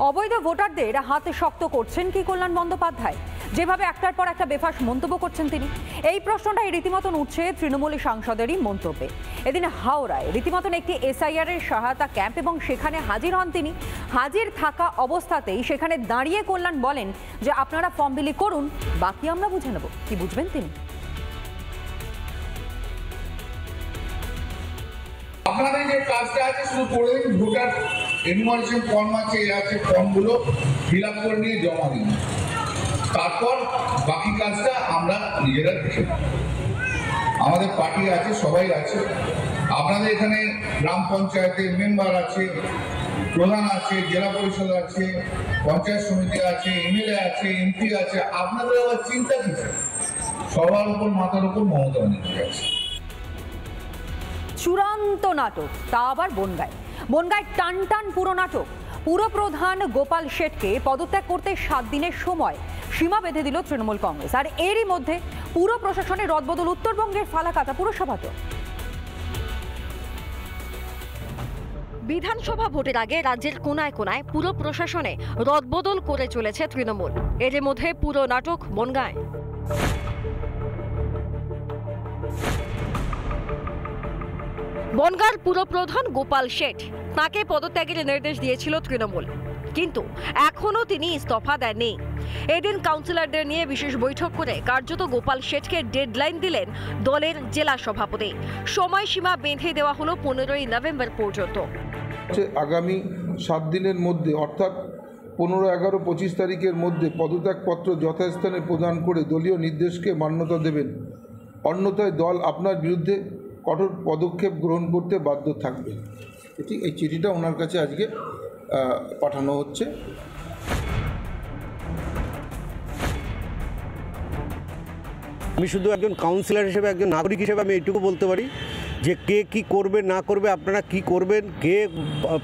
অবৈধ ভোটারদের হাতে শক্ত করছেন কি কল্যাণ বন্দ্যোপাধ্যায়? যেভাবে একটার পর একটা বেফাস মন্তব্য করছেন তিনি, এই প্রশ্নটাই রীতিমতন উঠছে তৃণমূল সাংসদেরই মন্তব্যে। এদিন হাওড়ায় রীতিমতন একটি এসআইআর এর সহায়তা ক্যাম্প এবং সেখানে হাজির হন তিনি। হাজির থাকা অবস্থাতেই সেখানে দাঁড়িয়ে কল্যাণ বলেন যে আপনারা ফর্ম বিলি করুন, বাকি আমরা বুঝে নেব। কি বুঝবেন তিনি? আপনাদের যে কাজটা আছে শুধু করে দিন, ভোটার এনুমারেশন ফর্ম আছে ফর্মগুলো ফিল আপ করে নিয়ে জমা দিন, তারপর বাকি কাজটা আমরা নিজেরা দেখে নেব। আমাদের পার্টি আছে, সবাই আছে, আপনাদের এখানে গ্রাম পঞ্চায়েতের মেম্বার আছে, প্রধান আছে, জেলা পরিষদ আছে, পঞ্চায়েত সমিতি আছে, এমএলএ আছে, এমপি আছে। আপনাদের আবার চিন্তা কিছু, সবার উপর মাথার উপর মমতা ব্যানার্জি আছে। চূড়ান্ত নাটক, তা আবার বনগাঁয়। বনগাঁয় টান টান পুরো নাটক। পুরপ্রধান গোপাল শেঠকে পদত্যাগ করতে 7 দিনের সময় সীমা বেঁধে দিল তৃণমূল কংগ্রেস। আর এরই মধ্যে পুরো প্রশাসনের রদবদল উত্তরবঙ্গের ফালাকাটা পুরসভাতে। বিধানসভা ভোটের আগে রাজ্যের কোনায় কোনায় পুরো প্রশাসনে রদবদল করে চলেছে তৃণমূল। এর মধ্যে পুরো নাটক বনগাঁয়। বনগাঁর পুরপ্রধান গোপাল শেঠ, তাকে পদত্যাগের নির্দেশ দিয়েছিল তৃণমূল, কিন্তু এখনো তিনি ইস্তফা দেননি। এদিন কাউন্সিলরদের নিয়ে বিশেষ বৈঠক করে কার্যত গোপাল শেঠকে ডেডলাইন দিলেন দলের জেলা সভাপতি। সময়সীমা বেঁধে দেওয়া হলো 15ই নভেম্বর পর্যন্ত। আগামী 7 দিনের মধ্যে অর্থাৎ 15, 11, 25 তারিখের মধ্যে পদত্যাগপত্র যথাস্থানে প্রদান করে দলীয় নির্দেশকে মান্যতা দেবেন, অন্যথায় দল আপনার বিরুদ্ধে কঠোর পদক্ষেপ গ্রহণ করতে বাধ্য থাকবে। এই চিঠিটা ওনার কাছে আজকে পাঠানো হচ্ছে। আমি শুধু একজন কাউন্সিলর হিসেবে, একজন নাগরিক হিসেবে আমি এইটুকু বলতে পারি যে কে কি করবে না করবে, আপনারা কি করবেন, কে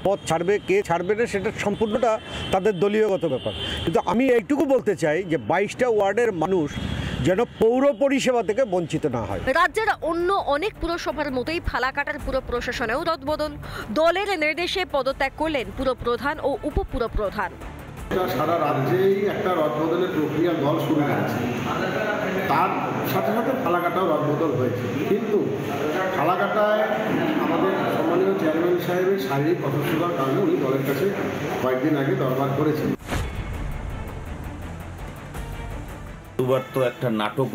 পদ ছাড়বে কে ছাড়বে না, সেটা সম্পূর্ণটা তাদের দলীয়গত ব্যাপার। কিন্তু আমি এইটুকু বলতে চাই যে 22টা ওয়ার্ডের মানুষ যেন পৌর পরিষেবা থেকে বঞ্চিত না হয়। রাজ্যের অন্য অনেক পুরসভার মতোই ফালাকাটার পুরো প্রশাসনেও রদবদল। দলের নির্দেশে পদত্যাগ করলেন পুরপ্রধান ও উপপুরপ্রধান। সারা রাজ্যেই একটা রদবদলের প্রক্রিয়া দল শুরু করেছে, তার সাথে সাথে ফালাকাটাও রদবদল হয়েছে। কিন্তু ফালাকাটায় আমাদের সম্মানীয় চেয়ারম্যান সাহেবের শারীরিক অসুস্থতার কারণে উনি দলের কাছে কয়েকদিন আগে দরবার করেছেন। দুবার তো একটা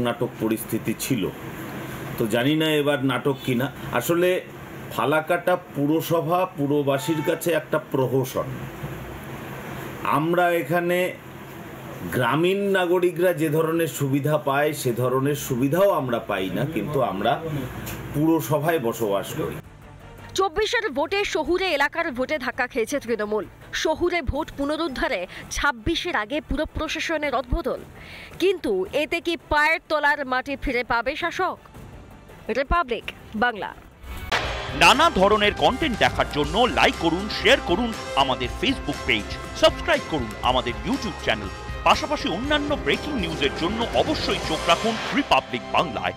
নাটক পরিস্থিতি ছিল, তো জানি না এবার নাটক কিনা। আসলে ফালাকাটা পুরসভা পুরবাসীর কাছে একটা প্রহসন। আমরা এখানে গ্রামীণ নাগরিকরা যে ধরনের সুবিধা পায় সে ধরনের সুবিধাও আমরা পাই না, কিন্তু আমরা পুরসভায় বসবাস করি। 24-এর ভোটে শহুরে এলাকার ভোটে ধাক্কা খেয়েছে তৃণমূল। শহুরে ভোট পুনরুদ্ধারে 26-এর আগে পুরো প্রশাসনের রদবদল। কিন্তু এতে কি পায়ের তলার মাটি ফিরে পাবে শাসক? রিপাবলিক বাংলা। নানা ধরনের কন্টেন্ট দেখার জন্য লাইক করুন, শেয়ার করুন আমাদের ফেসবুক পেজ, সাবস্ক্রাইব করুন আমাদের ইউটিউব চ্যানেল। পাশাপাশি অন্যান্য ব্রেকিং নিউজের জন্য অবশ্যই চোখ রাখুন রিপাবলিক বাংলায়।